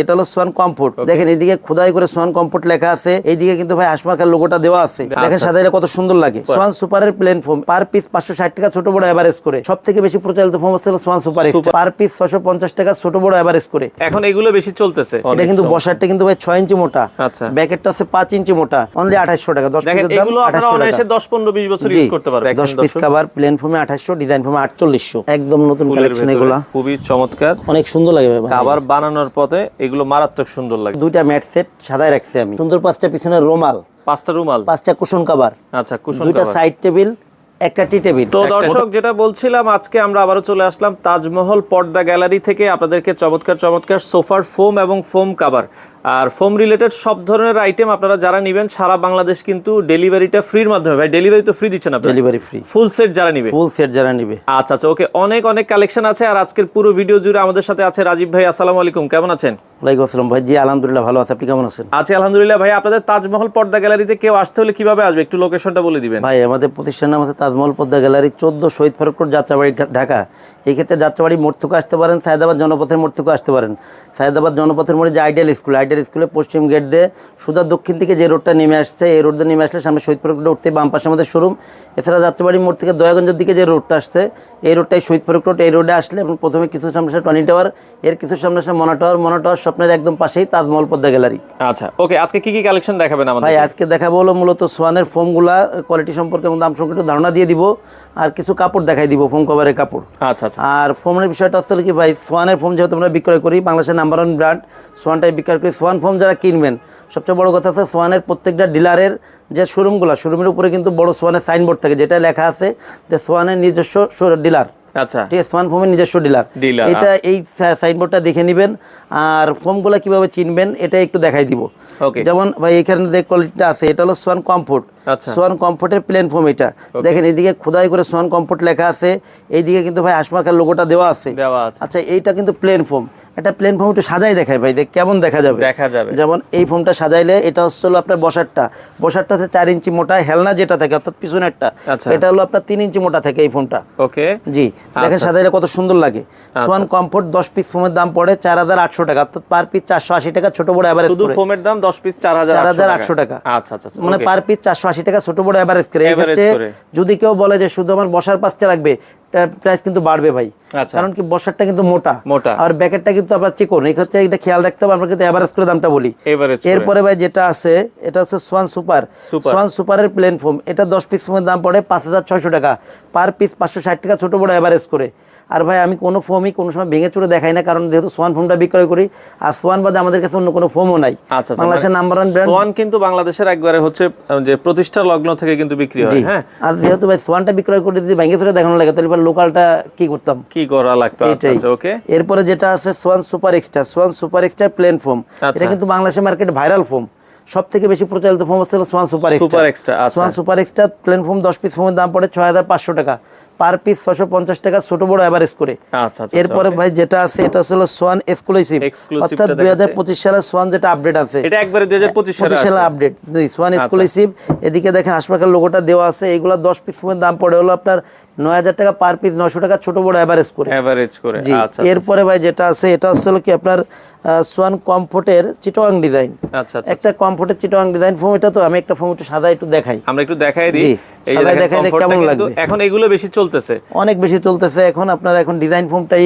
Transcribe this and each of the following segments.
এটা হলো swan comfort. দেখেন এইদিকে খোদাই করে সোয়ান কমফোর্ট লেখা আছে, এইদিকে কিন্তু ভাই হাসমার্কার লোগোটা দেওয়া আছে। দেখেন সাজাইলে কত সুন্দর লাগে। সোয়ান সুপারের প্লেন ফোম পার পিস 560 টাকা ছোট বড় এভারেজ করে। সবথেকে বেশি প্রচলিত ফোম হচ্ছে swan super extra, per piece 650 টাকা ছোট বড় এভারেজ করে। এখন এগুলো বেশি চলতেছে। এটা কিন্তু বসারটা কিন্তু ভাই 6 ইঞ্চি মোটা, আচ্ছা ব্যাকেটটা আছে 5 ইঞ্চি মোটা, অনলি 2800 টাকা। 10 পিসের দাম এগুলো আপনারা অনায়াসে 10 15 20 বছর ইউজ করতে পারবেন। 10 পিস কভার প্লেন ফোমে 2800, ডিজাইন ফোমে 4800। একদম নতুন কালেকশন এগুলো, খুবই চমৎকার, অনেক সুন্দর লাগে ভাই। কভার বানানোর পথে এগুলো মারাত্মক সুন্দর লাগে। দুইটা ম্যাট সেট সাদায় রাখছি আমি, সুন্দর 5টা পিছনের রুমাল, 5টা রুমাল, 5টা কুশন কভার, আচ্ছা কুশন দুইটা সাইড টেবিল, একটা টি টেবিল। তো দর্শক যেটা বলছিলাম, আজকে আমরা আবারো চলে আসলাম তাজমহল পর্দা গ্যালারি থেকে আপনাদেরকে চমৎকার চমৎকার সোফার ফোম এবং ফোম কভার আর ফোম রিলেটেড সব ধরনের আইটেম আপনারা যারা নেবেন সারা বাংলাদেশ কিন্তু ডেলিভারিটা ফ্রির মাধ্যমে। ভাই ডেলিভারি তো ফ্রি দিচ্ছেন আপনারা? ডেলিভারি ফ্রি, ফুল সেট যারা নেবে, ফুল সেট যারা নেবে। আচ্ছা আচ্ছা ওকে, অনেক অনেক কালেকশন আছে। আর আজকের পুরো ভিডিও জুড়ে আমাদের সাথে আছে রাজীব ভাই। আসসালামু আলাইকুম, কেমন আছেন? ওয়ালাইকুম আসসালাম ভাই। জি আলহামদুলিল্লাহ ভালো আছি, আপনি কেমন আছেন? আছি আলহামদুলিল্লাহ। ভাই আপনাদের তাজমহল পর্দা গ্যালারিতে কেউ আসতে হলে কিভাবে আসবে, একটু লোকেশনটা বলে দিবেন। ভাই আমাদের প্রতিষ্ঠান নাম আছে তাজমহল পর্দা গ্যালারি, 14 শহীদ ফারুক রোড, যাত্রাবাড়ি, ঢাকা। এই ক্ষেত্রে যাত্রাবাড়ি মোড় থেকে আসতে পারেন, সায়েদাবাদ জনপথের মোড় থেকে আসতে পারেন। সায়েদাবাদ জনপথের মোড়ে যে আইডিয়াল স্কুলে পশ্চিম গেট দিয়ে সুদা দক্ষিণ থেকে যে রোডটা নেমে আসছে, এই রোড দিয়ে নেমে আসলে সামনে শহীদ ফারুক রোড উঠতে বাম পাশে আমাদের শোরুম। এছাড়া যাত্রাবাড়ি মোড় থেকে দয়াগঞ্জের দিকে যে রোডটা আসছে, এই রোডটাই শহীদ ফারুক রোড। এই রোডে আসলে এবং প্রথমে কিছু সামনে আসে টনি টাওয়ার, এর কিছু সামনে আসে মনা টাওয়ার স্বপ্নের একদম পাশেই তাজমহল পর্দা গ্যালারি। আচ্ছা ওকে, আজকে কি কি কালেকশন দেখাবেন আমাদের? ভাই আজকে দেখাবো হলো মূলত সোয়ানের ফোমগুলা, কোয়ালিটি সম্পর্কে এবং দাম সম্পর্কে একটু ধারণা দিয়ে দিব, আর কিছু কাপড় দেখাই দিব, ফোম কভারের কাপড়। আচ্ছা আচ্ছা। আর ফোমের বিষয়টা আসলে কি ভাই, সোয়ানের ফোম যেহেতু আমরা বিক্রয় করি, বাংলাদেশের নাম্বার 1 ব্র্যান্ড সোয়ানটাই বিক্রয় করি। সোয়ান ফোম যারা কিনবেন, সবচেয়ে বড় কথা আছে সোয়ানের প্রত্যেকটা ডিলারের যে শোরুমের উপরে কিন্তু বড় সোয়ানের সাইনবোর্ড থাকে, যেটা লেখা আছে যে সোয়ানের নিজস্ব ডিলার। আচ্ছা ঠিক আছে, সোয়ান ফোমের নিজস্ব ডিলার। এটা এই সাইনবোর্ডটা দেখে নেবেন। আর ফোমগুলো কিভাবে চিনবেন এটা একটু দেখাই দিব। যেমন ভাই এখানে যে কোয়ালিটিটা আছে, এটা হলো সোয়ান কমফোর্ট। সোয়ান কমফোর্টের প্লেন ফোম। এটা দেখেন এইদিকে খোদাই করে সোয়ান কমফোর্ট লেখা আছে, এইদিকে কিন্তু ভাই হাসমার্কার লোগোটা দেওয়া আছে। আচ্ছা এইটা কিন্তু প্লেন ফোম। এটা প্লেন ফোম একটু সাজাই দেখায় ভাই, দেখ কেমন দেখা যাবে। যেমন এই ফোমটা সাজাইলে এটা হচ্ছে আপনার বসারটা হচ্ছে 4 ইঞ্চি মোটা, হেলনা যেটা থাকে অর্থাৎ পিছনেরটা, এটা হলো আপনার 3 ইঞ্চি মোটা থাকে এই ফোমটা। ওকে জি, দেখেন সাজাইলে কত সুন্দর লাগে। সোয়ান কমফোর্ট 10 পিস ফোমের দাম পড়ে 4800 টাকা, অর্থাৎ পার পিস 480 টাকা ছোট বড় এভারেজ করে। শুধু ফোমের দাম 10 পিস 4800 টাকা। আচ্ছা আচ্ছা, মানে পার পিস 480 টাকা ছোট বড় এভারেজ করে। এই ক্ষেত্রে যদি কেউ বলে যে শুধু আমার বসার পাশটা লাগবে, প্রাইস কিন্তু বাড়বে ভাই। কারণ কি বসারটা কিন্তু মোটা, আর ব্যাকেটটা কিন্তু আপনার চিকন। এই ক্ষেত্রে এটা খেয়াল রাখতে হবে, আমরা কিন্তু এভারেজ করে দামটা বলি। এরপরে ভাই যেটা আছে, এটা হচ্ছে সোয়ান সুপার। সোয়ান সুপারের প্লেন ফোম, এটা 10 পিস ফোমের দাম পড়ে 5600 টাকা, পার পিস 560 টাকা ছোট বড় এভারেজ করে। আর ভাই আমি কোনো ফোমই কোনো সময় ভেঙে চুরে দেখাই না, কারণ যেহেতু সোয়ান ফোমটা বিক্রয় করি, আর সোয়ান বাদে আমাদের কাছে অন্য কোনো ফোমও নাই। বাংলাদেশের নাম্বার 1 ব্র্যান্ড সোয়ান কিন্তু বাংলাদেশের একবারে হচ্ছে যে প্রতিষ্ঠা লগ্ন থেকে কিন্তু বিক্রি হয়। হ্যাঁ, আর যেহেতু ভাই সোয়ানটা বিক্রয় করে যদি ভেঙে চুরে দেখানো লাগে, তাহলে লোকালটা কি করতাম, কি করা লাগতো। আচ্ছা ওকে। এরপরে যেটা আছে Schwann super extra. Swan super extra plain foam, এটা কিন্তু বাংলাদেশের মার্কেটে ভাইরাল ফোম। সবথেকে বেশি প্রচলিত ফোম হচ্ছে swan super extra. Swan super extra plain foam 10 piece ফোমের দাম পড়ে 6500 টাকা, পার পিস 650 টাকা ছোট বড় এভারেজ করে। এরপরে ভাই যেটা আছে, এটা হলো সোয়ান এক্সক্লুসিভ, অর্থাৎ 2025 সালে সোয়ান যেটা আপডেট আছে, এটা একবারে 2025 সালে আপডেট সোয়ান এক্সক্লুসিভ। এদিকে দেখেন হাসপাতাল লোগোটা দেওয়া আছে। এইগুলা 10 পিস ফোমের দাম পড়ে হলো আপনার 9000 টাকা, পার পিস 900 টাকা ছোট বড় এভারেজ করে। আচ্ছা, এরপরে ভাই যেটা আছে, এটা হলো কি আপনার সোয়ান কমফোর্টের চিটোয়াং ডিজাইন। আচ্ছা, একটা কমফোর্টের চিটোয়াং ডিজাইন ফোম। এটা তো আমি একটা ফোম একটু সাদা একটু দেখাই, আমরা একটু দেখাই দিই। এই যে দেখাই কেমন লাগবে। এখন এগুলো বেশি চলতেছে, অনেক বেশি চলতেছে এখন। আপনার এখন ডিজাইন ফোমটাই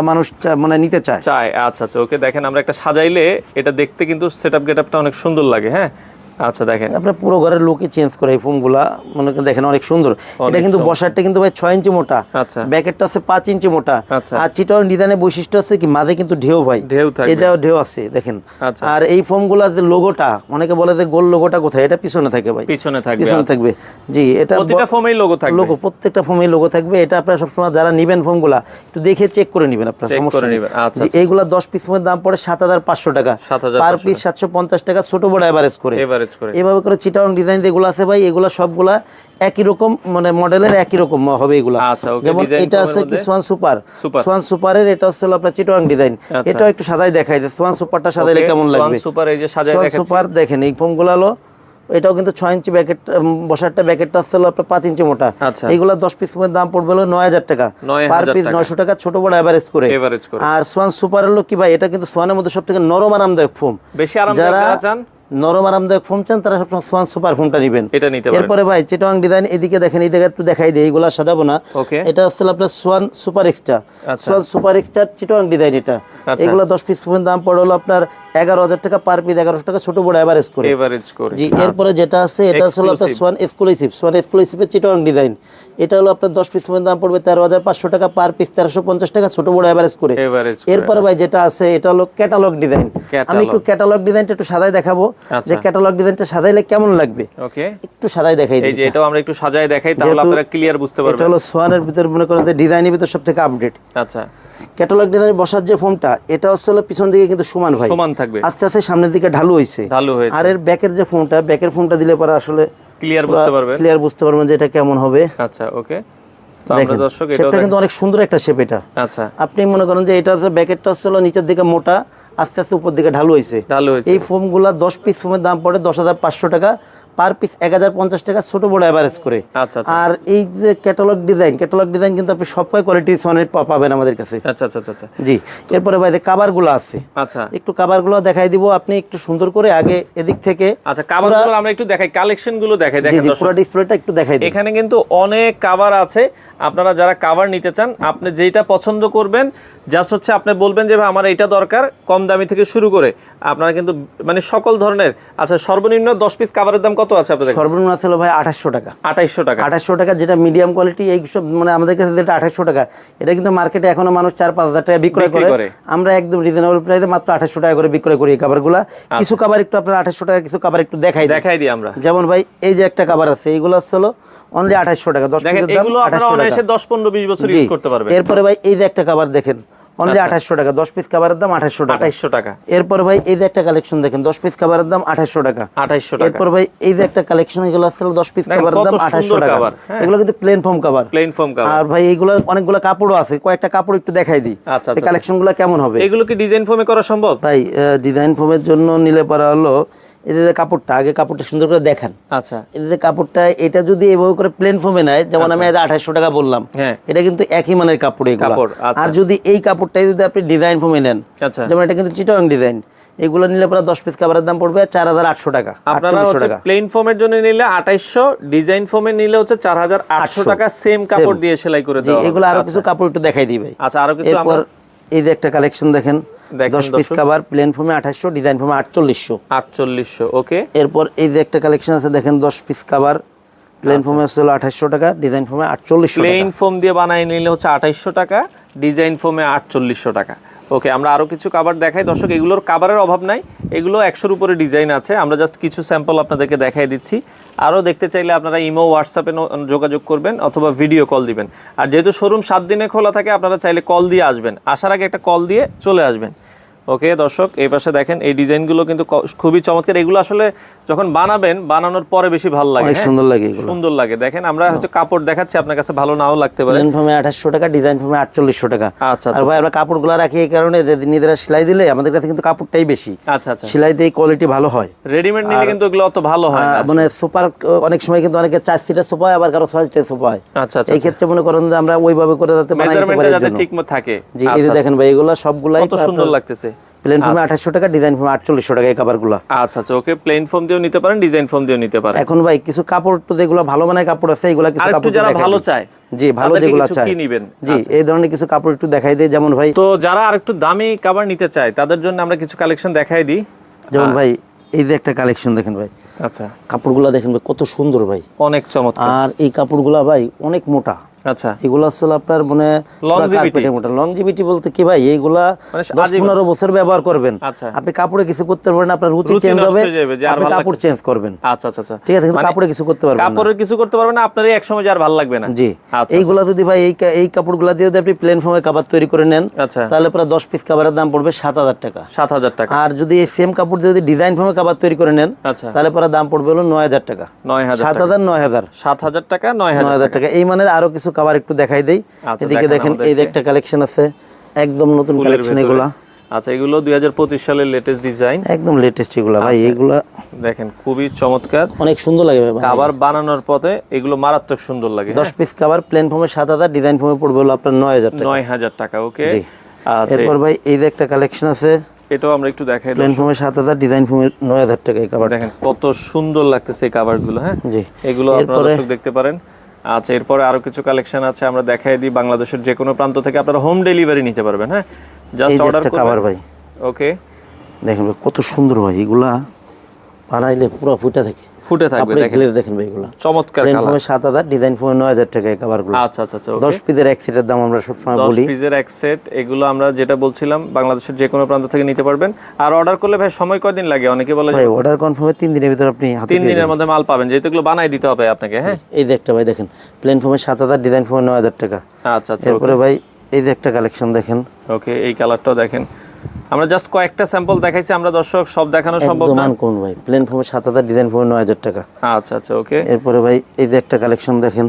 মানুষ মানে নিতে চায়। আচ্ছা আচ্ছা ওকে, দেখেন আমরা একটা সাজাইলে এটা দেখতে কিন্তু সেটআপ গেটআপটা অনেক সুন্দর লাগে। হ্যাঁ আচ্ছা, দেখেন আপনার পুরো ঘরের লুকই চেঞ্জ করে এই ফোমগুলা, মনে করেন দেখেন অনেক সুন্দর। এটা কিন্তু বসারটা কিন্তু ভাই 6 ইঞ্চি মোটা, ব্যাকেটটা আছে 5 ইঞ্চি মোটা। আর চিটাং ডিজাইনের বৈশিষ্ট্য আছে কি মাঝে কিন্তু ঢেউ ভাই, এটাও ঢেউ আছে দেখেন। আর এই ফোমগুলার যে লোগোটা, অনেকে বলে যে গোল লোগোটা কোথায়, এটা পিছনে থাকে ভাই, পিছনে থাকবে। জি, এটা প্রত্যেকটা ফোমেই লোগো থাকবে, প্রত্যেকটা ফোমেই লোগো থাকবে। এটা আপনারা সবসময় যারা নেবেন ফোমগুলা একটু দেখে চেক করে নেবেন, আপনারা সমস্যা নেই। এইগুলা 10 পিস ফোমের দাম পড়ে 7500 টাকা, পার পিস 750 টাকা ছোট বড় এভারেজ করে। এভাবে করে চিটাং ডিজাইন যেগুলো আছে ভাই, এগুলা সবগুলা একই রকম মানে মডেলের একই রকম হবে এগুলা। যেমন এটা আছে কি সোয়ান সুপার, সোয়ান সুপারের এটা হচ্ছে আপনার চিটাং ডিজাইন। এটাও একটু সাদাই দেখাই দেয়, সোয়ান সুপারটা সাদাইলে কেমন লাগবে। সোয়ান সুপার এই যে সাজায় দেখাচ্ছি, সুপার দেখেন এই ফোমগুলো হলো এটাও কিন্তু 6 ইঞ্চি ব্যাকেট, বসারটা ব্যাকেটটা হচ্ছে আপনার 5 ইঞ্চি মোটা। এইগুলা 10 পিস ফোমের দাম পড়বে হলো 9000 টাকা পার পিস, 900 টাকা ছোট বড় এভারেজ করে। আর সোয়ান সুপার হলো কি ভাই, এটা কিন্তু সোয়ানের মধ্যে সবথেকে নরম আরামদায়ক ফোম। বেশি আরামদায়ক চান, নরম আরামদায়ক ফোম চান, তারা সবসময় সোয়ান সুপার ফোমটা নেবেন। এরপরে ভাই চিটাগাং ডিজাইন, এদিকে দেখেন, এই জায়গায় একটু দেখাই দিই, এইগুলা সাজাবো না। এটা হচ্ছে আপনার Schwann super extra, swan super extra Chittagong design. এটা এগুলো 10 পিস ফোমের দাম পড়ে হলো আপনার 11000 টাকা পার পিস, 1100 টাকা ছোট বড় এভারেজ করে। জি, এরপরে যেটা আছে এটা হলো আপনার সোয়ান এক্সক্লুসিভ, সোয়ান এক্সক্লুসিভের চিটাগাং ডিজাইন। এটা হলো আপনার 10 পিস ফোমের দাম পড়বে 13500 টাকা পার পিস, 1350 টাকা ছোট বড় এভারেজ করে। এরপরে ভাই যেটা আছে এটা হলো ক্যাটালগ ডিজাইন। আমি একটু ক্যাটালগ ডিজাইনটা একটু সাজায় দেখাবো যে ক্যাটালগ ডিজাইনটা সাজাইলে কেমন লাগবে। ওকে, একটু সাজায় দেখাই দিই। এই যে এটাও আমরা একটু সাজায় দেখাই, তাহলে আপনারা ক্লিয়ার বুঝতে পারবেন। এটা হলো সোয়ানের ভিতর মনে করেন যে ডিজাইনের ভিতর সবথেকে আপডেট। আচ্ছা, ক্যাটালগ ডিজাইনে বসার যে ফোমটা, এটা হলো পিছন দিকে কিন্তু সমান ভাই, সমান থাকবে, আস্তে আস্তে সামনের দিকে ঢালু হইছে। আর এর ব্যাকের যে ফোমটা, ব্যাকের ফোমটা দিলে পরে আসলে ক্লিয়ার বুঝতে পারবেন যে এটা কেমন হবে। আচ্ছা, ওকে, তো আমরা দর্শক এটা কিন্তু অনেক সুন্দর একটা শেপ এটা। আচ্ছা, আপনি মনে করেন যে এটা হচ্ছে ব্যাকেটটা হলো নিচের দিকে মোটা, আস্তে আস্তে উপর দিকে ঢালু হইছে। এই ফোমগুলা 10 পিস ফোমের দাম পড়ে 10500 টাকা পার পিস, 1050 টাকা ছোট বড় এভারেজ করে। আর এই যে ক্যাটালগ ডিজাইন কিন্তু আপনি সব কোয়ালিটি সোয়ানের পাবেন আমাদের কাছে। আচ্ছা আচ্ছা আচ্ছা, জি। এরপরে ভাই কভারগুলো আছে। আচ্ছা, একটু কভারগুলো দেখাই দিব, আপনি একটু সুন্দর করে আগে এদিক থেকে। আচ্ছা, কভারগুলো আমরা একটু দেখাই, কালেকশনগুলো দেখাই। দেখেন দর্শক, পুরো ডিসপ্লেটা একটু দেখাই দিই। এখানে কিন্তু অনেক কভার আছে। আপনারা যারা কভার নিতে চান, আপনি যেটা পছন্দ করবেন, জাস্ট হচ্ছে আপনি বলবেন যে ভাই আমার এটা দরকার, কম দামি থেকে শুরু করে আপনারা কিন্তু মানে সকল ধরনের। আচ্ছা, সর্বনিম্ন 10 পিস কভারের দাম কত আছে আপনাদের? সর্বনিম্ন আছে ভাই 2800 টাকা। 2800 টাকা, যেটা মিডিয়াম কোয়ালিটি। এই সব মানে আমাদের কাছে যেটা 2800 টাকা, এটা কিন্তু মার্কেটে এখনো মানুষ 4-5 হাজার টাকা বিক্রয় করে। আমরা একদম রিজনেবল প্রাইসে মাত্র 2800 টাকা করে বিক্রয় করি এই কভারগুলো। কিছু কভার একটু আপনার 2800 টাকা, কিছু কভার একটু দেখাই দিই আমরা। যেমন ভাই এই যে একটা কভার আছে, এইগুলো হলো অনলি 2800 টাকা। 10 পিসের দাম 2800 টাকা, 10-15-20 বছর ইউজ করতে পারবেন। এরপরে ভাই এই যে একটা কভার দেখেন, অনলি 2800 টাকা। 10 পিস কভারের দাম 2800 টাকা। এরপর ভাই এই যে একটা কালেকশন দেখেন, 10 পিস কভারের দাম 2800 টাকা। এরপর ভাই এই যে একটা কালেকশন, এগুলো আছে 10 পিস কভারের দাম 2800 টাকা। এগুলো কিন্তু প্লেন ফোম কভার। আর ভাই এইগুলোর অনেকগুলো কাপড়ও আছে, কয়েকটা কাপড় একটু দেখাই দিই এই কালেকশনগুলো কেমন হবে। এগুলো কি ডিজাইন ফোমে করা সম্ভব? ভাই ডিজাইন ফোমের জন্য নিলে পারা হলো এই যে কাপড়টা, আগে কাপড়টা সুন্দর করে দেখেন। আচ্ছা, এই যে কাপড়টা, এটা যদি এভাবে করে প্লেন ফোমে নেয়, যেমন আমি 2800 টাকা বললাম, এটা কিন্তু একই মানের কাপড় এগুলো। আর যদি এই কাপড়টাই যদি আপনি ডিজাইন ফোমে নেন, যেমন এটা কিন্তু চিটাগাং ডিজাইন, এগুলো নিলে পরে 10 পিস কভারের দাম পড়বে 4800 টাকা। আপনারা হচ্ছে প্লেন ফোমের জন্য নিলে 2800, ডিজাইন ফোমে নিলে হচ্ছে 4800 টাকা, সেম কাপড় দিয়ে সেলাই করে দেওয়া। এগুলো আরো কিছু কাপড় একটু দেখাই দিই ভাই। আচ্ছা, আরো কিছু। এরপর এই যে একটা কালেকশন দেখেন, 10 পিস কভার, প্লেন ফোমে 2800, ডিজাইন ফোমে 4800। ওকে। এরপর এই যে একটা কালেকশন আছে দেখেন, 10 পিস কভার, প্লেন ফোমে হলো 2800 টাকা, ডিজাইন ফোমে 4800 টাকা। প্লেন ফোম দিয়ে বানায় নিলে হচ্ছে 2800 টাকা, ডিজাইন ফোমে 4800 টাকা। ওকে, আমরা আরো কিছু কভার দেখাই দর্শক। এগুলোর কভারের অভাব নাই, এগুলো 100-র উপরে ডিজাইন আছে। আমরা জাস্ট কিছু স্যাম্পল আপনাদেরকে দেখাই দিচ্ছি। আরও দেখতে চাইলে আপনারা ইমো, হোয়াটসঅ্যাপে যোগাযোগ করবেন অথবা ভিডিও কল দিবেন। আর যেহেতু শোরুম 7 দিনে খোলা থাকে, আপনারা চাইলে কল দিয়ে আসবেন, আসার আগে একটা কল দিয়ে চলে আসবেন। ওকে দর্শক, এই পাশে দেখেন, এই ডিজাইনগুলো কিন্তু খুবই চমৎকার। এগুলো আসলে যখন বানাবেন, বানানোর পরে বেশি ভালো লাগে, সুন্দর লাগে। দেখেন, আমরা হয়তো কাপড় দেখাচ্ছি, আপনার কাছে ভালো নাও লাগতে পারে। প্লেন ফোমে 2800 টাকা, ডিজাইন ফোমে 4800 টাকা। আচ্ছা, আর ভাই আমরা কাপড়গুলো রাখি এই কারণে যে নিজেরা সেলাই দিলে আমাদের কাছে কিন্তু কাপড়টাই বেশি। আচ্ছা আচ্ছা, সেলাই দিয়ে কোয়ালিটি ভালো হয়। রেডিমেড নিলে কিন্তু এগুলো অত ভালো হয় না। মানে সোফার অনেক সময় কিন্তু অনেকে 4 সিটের সোফা হয়, আবার কারো 6 সিটের সোফা হয়। আচ্ছা আচ্ছা, এই ক্ষেত্রে মনে করেন যে আমরা ওইভাবে করে যাতে বানাইতে পারি, যাতে ঠিকমতো থাকে। জি, এই যে দেখেন ভাই, এগুলো সবগুলাই কত সুন্দর লাগতেছে। প্লেন ফোমে 2800 টাকা, ডিজাইন ফোমে 4800 টাকা এই কভারগুলো। আচ্ছা আচ্ছা, ওকে। প্লেন ফোম দিয়েও নিতে পারেন, ডিজাইন ফোম দিয়েও নিতে পারেন। এখন ভাই কিছু কাপড় তো যেগুলো ভালো মানের কাপড় আছে, এগুলো কিছু কাপড় যারা ভালো চায়, জি ভালো যেগুলো চায়, জি এই ধরনের কিছু কাপড় একটু দেখাই দেই। যেমন ভাই, তো যারা আরেকটু দামি কভার নিতে চায়, তাদের জন্য আমরা কিছু কালেকশন দেখাই দিই। যেমন ভাই এই যে একটা কালেকশন দেখেন ভাই। আচ্ছা, কাপড়গুলো দেখেন ভাই, কত সুন্দর ভাই, অনেক চমৎকার। আর এই কাপড়গুলো ভাই অনেক মোটা। আচ্ছা, এগুলো আসলে আপনার মানে লংজিভিটি বলতে কি ভাই, এইগুলা 10-15 বছর ব্যবহার করবেন। আপনি কাপড়ে কিছু করতে পারবেন, আপনার রুচি চেঞ্জ হবে, আপনি কাপড় চেঞ্জ করবেন। আচ্ছা আচ্ছা, ঠিক আছে, কিন্তু কাপড়ে কিছু করতে পারবেন না, কাপড়ে কিছু করতে পারবেন না, আপনার এক সময় আর ভালো লাগবে না। জি, এইগুলা যদি ভাই এই কাপড়গুলা দিয়ে যদি আপনি প্লেন ফর্মে কভার তৈরি করে নেন, তাহলে প্রায় 10 পিস কভারের দাম পড়বে 7000 টাকা। 7000 টাকা। আর যদি এই সেম কাপড় দিয়ে যদি ডিজাইন ফর্মে কভার তৈরি করে নেন, তাহলে প্রায় দাম পড়বে হলো 9000 টাকা। 7000 9000 7000 টাকা 9000 টাকা। এই মানের আরো কিছু কভার একটু দেখাই দেই। এদিকে দেখেন, এই যে একটা কালেকশন আছে, একদম নতুন কালেকশন। এগুলা আচ্ছা, এগুলো 2025 সালের লেটেস্ট ডিজাইন, একদম লেটেস্ট এগুলা ভাই। এগুলা দেখেন খুবই চমৎকার, অনেক সুন্দর লাগে ভাই। কভার বানানোর পথে এগুলো মারাত্মক সুন্দর লাগে। 10 পিস কভার প্লেন ফোমে 7000, ডিজাইন ফোমে পড়বে হলো আপনার 9000 টাকা। 9000 টাকা, ওকে। আচ্ছা, এরপর ভাই এই যে একটা কালেকশন আছে, এটাও আমরা একটু দেখাই। প্লেন ফোমে 7000, ডিজাইন ফোমে 9000 টাকা এই কভার। দেখেন কত সুন্দর লাগতেছে এই কভারগুলো। হ্যাঁ জি, এগুলো আপনারা দর্শক দেখতে পারেন। আচ্ছা, এরপরে আরো কিছু কালেকশন আছে, আমরা দেখাই দিই। বাংলাদেশের যে কোনো প্রান্ত থেকে আপনারা হোম ডেলিভারি নিতে পারবেন। হ্যাঁ, জাস্ট অর্ডার করবেন কভার ভাই। ওকে, দেখেন ভাই কত সুন্দর ভাই, এগুলা বানাইলে পুরো ফুটে থাকে, ফুটে থাকবে। দেখেন দেখেন ভাই এগুলা চমৎকার প্লেন কালার। ফোমে 7000, ডিজাইন ফোমে 9000 টাকা এই কভারগুলো। আচ্ছা আচ্ছা আচ্ছা, 10 পিসের এক সেটের দাম আমরা সব সময় বলি। 10 পিসের এক সেট, এগুলো আমরা যেটা বলছিলাম বাংলাদেশের যে কোনো প্রান্ত থেকে নিতে পারবেন। আর অর্ডার করলে ভাই সময় কয়দিন লাগে? অনেকে বলে ভাই অর্ডার কনফার্মে 3 দিনের ভিতর আপনি হাতে 3 দিনের মধ্যে মাল পাবেন, যেহেতু এগুলো বানাই দিতে হবে আপনাকে। হ্যাঁ, এই যে একটা ভাই দেখেন, প্লেন ফোমে 7000, ডিজাইন ফোমে 9000 টাকা। আচ্ছা আচ্ছা, এরপরে ভাই এই যে একটা কালেকশন দেখেন, ওকে, এই কালারটাও দেখেন। আমরা জাস্ট কয়েকটা স্যাম্পল দেখাইছি, আমরা দর্শক সব দেখানো সম্ভব না। কোন ভাই প্লেন ফোমে 7000, ডিজাইন ফোমে 9000 টাকা। আচ্ছা আচ্ছা, ওকে। এরপরে ভাই এই যে একটা কালেকশন দেখেন,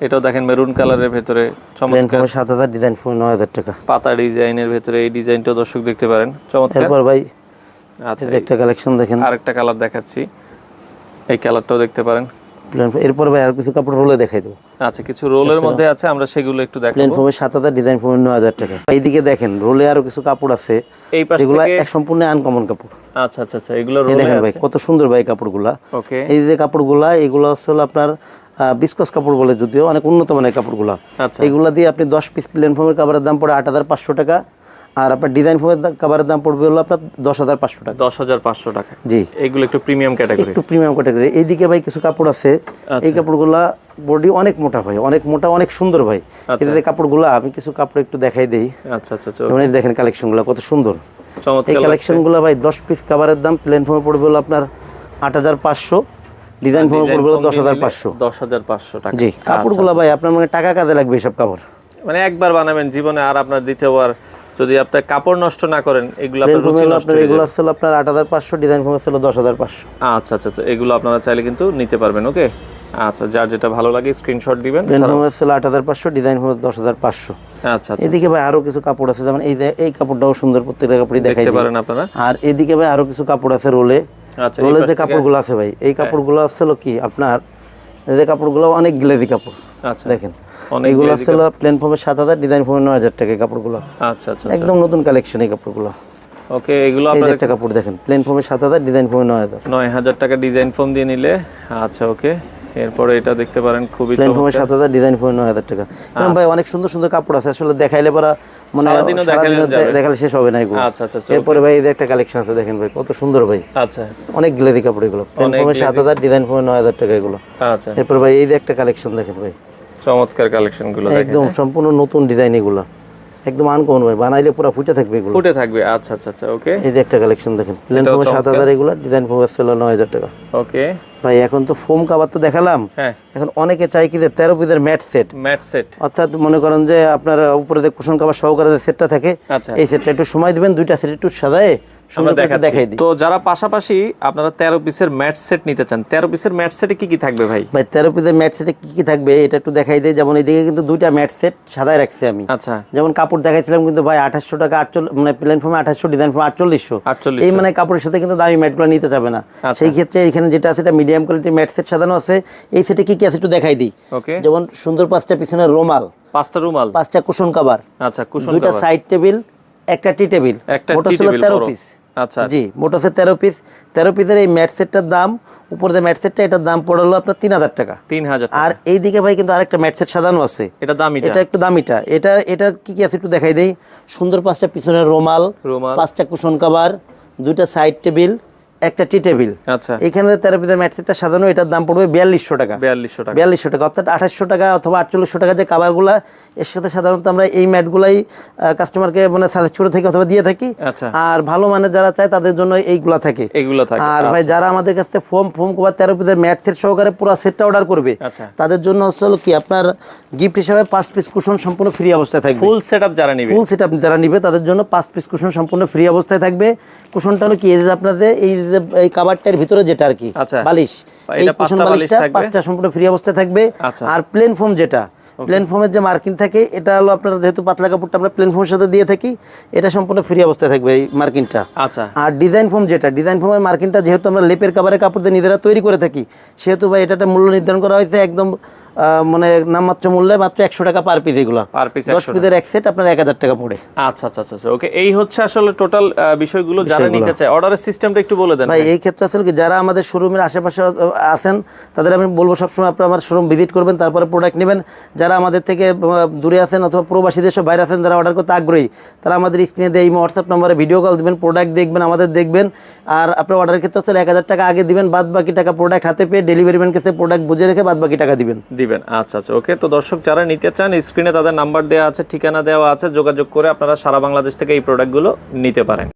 এটাও দেখেন মেরুন কালারের ভিতরে প্লেন চমৎকার, ফোমে 7000, ডিজাইন ফোমে 9000 টাকা। পাতা ডিজাইনের ভিতরে এই ডিজাইনটাও দর্শক দেখতে পারেন, চমৎকার। এরপর ভাই আচ্ছা, এই যে একটা কালেকশন দেখেন, আরেকটা কালার দেখাচ্ছি, এই কালারটাও দেখতে পারেন। এরপর ভাই আর কিছু কাপড় রোলে দেখাই দেবো। আচ্ছা, কিছু রোলের মধ্যে আছে, আমরা সেগুলো একটু প্লেন দেখাবো। ফোমে 7000, ডিজাইন ফোমে 9000 টাকা। এইদিকে দেখেন রোলে আরো কিছু কাপড় আছে, এই পাশ এগুলা থেকে। এক সম্পূর্ণ আনকমন কাপড়। আচ্ছা আচ্ছা আচ্ছা, এগুলো এই রোলে দেখেন ভাই আছে, কত সুন্দর ভাই কাপড়গুলা। ওকে। এই যে কাপড়গুলা, এগুলো হলো আপনার বিস্কস কাপড় বলে, যদিও অনেক উন্নত মানের কাপড়গুলা। আচ্ছা, এগুলা দিয়ে আপনি 10 পিস প্লেন ফোমের কাভারের দাম পড়ে 8500 টাকা, আর আপনার ডিজাইন ফোমের কাভারের দাম পড়বে হলো আপনার 10500 টাকা। 10500 টাকা। জি, এগুলো একটু প্রিমিয়াম ক্যাটাগরি, একটু প্রিমিয়াম ক্যাটাগরি। এইদিকে ভাই কিছু কাপড় আছে, এই কাপড়গুলা বডি অনেক মোটা ভাই, অনেক মোটা, অনেক সুন্দর ভাই। এই যে কাপড়গুলা, আমি কিছু কাপড় একটু দেখাই দেই। আচ্ছা আচ্ছা আচ্ছা, যেমন এই দেখেন কালেকশনগুলো কত সুন্দর। এই চমৎকার। কালেকশনগুলো ভাই 10 পিস কাভারের দাম প্লেন ফোমে পড়বে হলো আপনার 8500, ডিজাইন ফোমে পড়বে হলো 10500। 10500 টাকা। জি, কাপড়গুলো ভাই আপনার মানে টাকা কাজে লাগবে এসব কাপড়। মানে একবার বানাবেন জীবনে, আর আপনার দ্বিতীয়বার যদি আপনি কাপড় নষ্ট না করেন, এগুলো আপনার রুচি নষ্ট হয়ে এগুলো যাবে। ছিল আপনার 8500, ডিজাইন ফোমে ছিল 10500। আচ্ছা আচ্ছা আচ্ছা, এগুলো আপনারা চাইলে কিন্তু নিতে পারবেন। ওকে, আচ্ছা, যার যেটা ভালো লাগে স্ক্রিনশট দিবেন। প্লেন ফোমে ছিল 8500, ডিজাইন ফোমে 10500। আচ্ছা আচ্ছা, এদিকে ভাই আরো কিছু কাপড় আছে, যেমন এই কাপড়টাও সুন্দর, প্রত্যেকটা কাপড়ই দেখাই দেখতে দিই। পারেন আপনারা। আর এদিকে ভাই আরো কিছু কাপড় আছে রোলে। আচ্ছা, রোলে যে কাপড়গুলো আছে ভাই, এই কাপড়গুলো আসলে কি আপনার, এই যে কাপড়গুলো অনেক গ্লেজি কাপড়। আচ্ছা, দেখেন এইগুলো আসলে প্লেন ফোমে 7000, ডিজাইন ফোমে 9000 টাকা এই কাপড়গুলো। আচ্ছা আচ্ছা, একদম নতুন কালেকশন এই কাপড়গুলো। ওকে, এগুলো এই যে আপনাদের একটা কাপড় দেখেন, প্লেন ফোমে 7000, ডিজাইন ফোমে 9000। 9000 টাকা ডিজাইন ফোম দিয়ে নিলে। আচ্ছা, ওকে। এরপরে এটা দেখতে পারেন, খুবই প্লেন ফোমে চমৎকার। 7000, ডিজাইন ফোমে 9000 টাকা। এরকম ভাই অনেক সুন্দর সুন্দর কাপড় আছে, আসলে দেখাইলে পরে মানে সারাদিনও দেখালে শেষ হবে না এগুলো। আচ্ছা আচ্ছা আচ্ছা, এরপরে ভাই এই যে একটা কালেকশন আছে দেখেন ভাই, কত সুন্দর ভাই, আচ্ছা অনেক গ্লেজি কাপড় এগুলো। প্লেন ফোমে 7000, ডিজাইন ফোমে 9000 টাকা এগুলো। আচ্ছা, এরপর ভাই এই যে একটা কালেকশন দেখেন ভাই, চমৎকার কালেকশন গুলো দেখেন, একদম সম্পূর্ণ নতুন ডিজাইন এগুলো, একদম আনকমন ভাই, বানাইলে পুরো ফুটে থাকবে এগুলো। ফুটে থাকবে। আচ্ছা আচ্ছা আচ্ছা, ওকে। এই যে একটা কালেকশন দেখেন, প্লেন ফোমে 7000 এগুলো, ডিজাইন ফোমে ছিল 9000 টাকা। ওকে ভাই এখন তো ফোম কাভার তো দেখালাম, হ্যাঁ, এখন অনেকে চাই কি যে 13 পিসের ম্যাট সেট, ম্যাট সেট। অর্থাৎ মনে করেন যে আপনার উপরে যে কুশন কাভার সহকারে যে সেটটা থাকে, আচ্ছা, এই সেটটা একটু সময় দিবেন, দুইটা সেট একটু সাজায় আমরা সুন্দর করে দেখাই দিই। তো যারা পাশাপাশি আপনারা 13 পিসের ম্যাট সেট নিতে চান, 13 পিসের ম্যাট সেটে কি কি থাকবে ভাই? ভাই 13 পিসের ম্যাট সেটে কি কি থাকবে এটা একটু দেখাই দেই। যেমন এইদিকে কিন্তু দুইটা ম্যাট সেট সাজায় রাখছি আমি। আচ্ছা, যেমন কাপড় দেখাইছিলাম কিন্তু ভাই 2800 টাকা, 48 মানে প্লেন ফর্মে 2800, ডিজাইন ফর্মে 4800। এই মানে কাপড়ের সাথে কিন্তু দামি ম্যাটগুলো নিতে যাবে না। সেই ক্ষেত্রে এখানে যেটা আছে এটা মিডিয়াম কোয়ালিটির ম্যাট সেট সাজানো আছে। এই সেটে কি কি আছে একটু দেখাই দিই। ওকে, যেমন সুন্দর 5টা পিছনের রুমাল, 5টা রুমাল, 5টা কুশন কভার, আচ্ছা, কুশন দুইটা সাইড টেবিল, একটা টি টেবিল, একটা মোট টি ছিল টেবিল 13 পিস। আচ্ছা, জি, মোট আছে 13 পিস। 13 পিসের এই ম্যাট সেটটার দাম, উপরে যে ম্যাট সেটটা, এটার দাম পড়লো আপনার 3000 টাকা। 3000। আর এইদিকে ভাই কিন্তু আরেকটা ম্যাট সেট সাজানো আছে, এটা দামিটা, এটা একটু দামিটা। এটা কি কি আছে একটু দেখাই দেই। সুন্দর 5টা পিছনের রুমাল, 5টা কুশন কভার, দুইটা সাইড টেবিল, একটা টি টেবিল। আচ্ছা, এখানে 13 পিসের ম্যাট সেটটা সাজানো, এটার দাম পড়বে 4200 টাকা। 4200 টাকা, 4200 টাকা, অর্থাৎ 2800 টাকা অথবা 4800 টাকা যে কাভারগুলা, এর সাথে সাধারণত আমরা এই ম্যাটগুলাই কাস্টমারকে মানে সাজেস্ট করে থাকি অথবা দিয়ে থাকি। আচ্ছা, আর ভালো মানের যারা চায় তাদের জন্য এইগুলা থাকে, এগুলো থাকে। আর ভাই যারা আমাদের কাছে ফোম কভার 13 পিসের ম্যাট সেট সহকারে পুরো সেটটা অর্ডার করবে, আচ্ছা, তাদের জন্য হচ্ছে কি আপনার গিফট হিসাবে 5 পিস কুশন সম্পূর্ণ ফ্রি অবস্থায় থাকবে। ফুল সেটআপ যারা নিবে, ফুল সেটআপ যারা নিবে তাদের জন্য 5 পিস কুশন সম্পূর্ণ ফ্রি অবস্থায় থাকবে। কুশনটা হলো কি, এই যে আপনাদের এই কাভারটার ভিতরে যেটা আর কি আচ্ছা, বালিশ, এই কুশন বালিশটা 5টা সম্পূর্ণ ফ্রি অবস্থায় থাকবে। আচ্ছা, আর প্লেন ফোম যেটা, প্লেন ফোমের যে মার্কিং থাকে এটা হলো আপনার যেহেতু পাতলা কাপড়টা আমরা প্লেন ফোমের সাথে দিয়ে থাকি, এটা সম্পূর্ণ ফ্রি অবস্থায় থাকবে এই মার্কিংটা। আচ্ছা। আর ডিজাইন ফোম যেটা, ডিজাইন ফোমের মার্কিংটা যেহেতু আমরা লেপের কাভারের কাপড় দিয়ে নিজেরা তৈরি করে থাকি, সেহেতু ভাই এটা মূল্য নির্ধারণ করা হয়েছে একদম মানে নামমাত্র মূল্যে মাত্র 100 টাকা পার পিস। এগুলো পার পিস 10 পিসের এক সেট আপনার 1000 টাকা পড়ে। আচ্ছা আচ্ছা আচ্ছা ওকে, এই হচ্ছে আসলে টোটাল বিষয়গুলো। যারা নিতে চায় অর্ডারের সিস্টেমটা একটু বলে দেন ভাই। এই ক্ষেত্রে আসলে কি যারা আমাদের শোরুমের আশেপাশে আছেন তাদের আমি বলবো সবসময় আপনারা আমার শোরুম ভিজিট করবেন, তারপরে প্রোডাক্ট নেবেন। যারা আমাদের থেকে দূরে আছেন অথবা প্রবাসী দেশে বাইরে আছেন, যারা অর্ডার করতে আগ্রহী, তারা আমাদের স্ক্রিনে দিয়ে এই হোয়াটসঅ্যাপ নম্বরে ভিডিও কল দিবেন, প্রোডাক্ট দেখবেন, আমাদের দেখবেন। আর আপনার অর্ডারের ক্ষেত্রে আসলে 1000 টাকা আগে দিবেন, বাদ বাকি টাকা প্রোডাক্ট হাতে পেয়ে ডেলিভারি ম্যান কাছে প্রোডাক্ট বুঝে রেখে বাদ বাকি টাকা দিবেন। আচ্ছা আচ্ছা ওকে। তো দর্শক যারা নিতে চান, স্ক্রিনে তাদের নাম্বার দেওয়া আছে, ঠিকানা দেওয়া আছে, যোগাযোগ করে আপনারা সারা বাংলাদেশ থেকে এই প্রোডাক্টগুলো নিতে পারেন।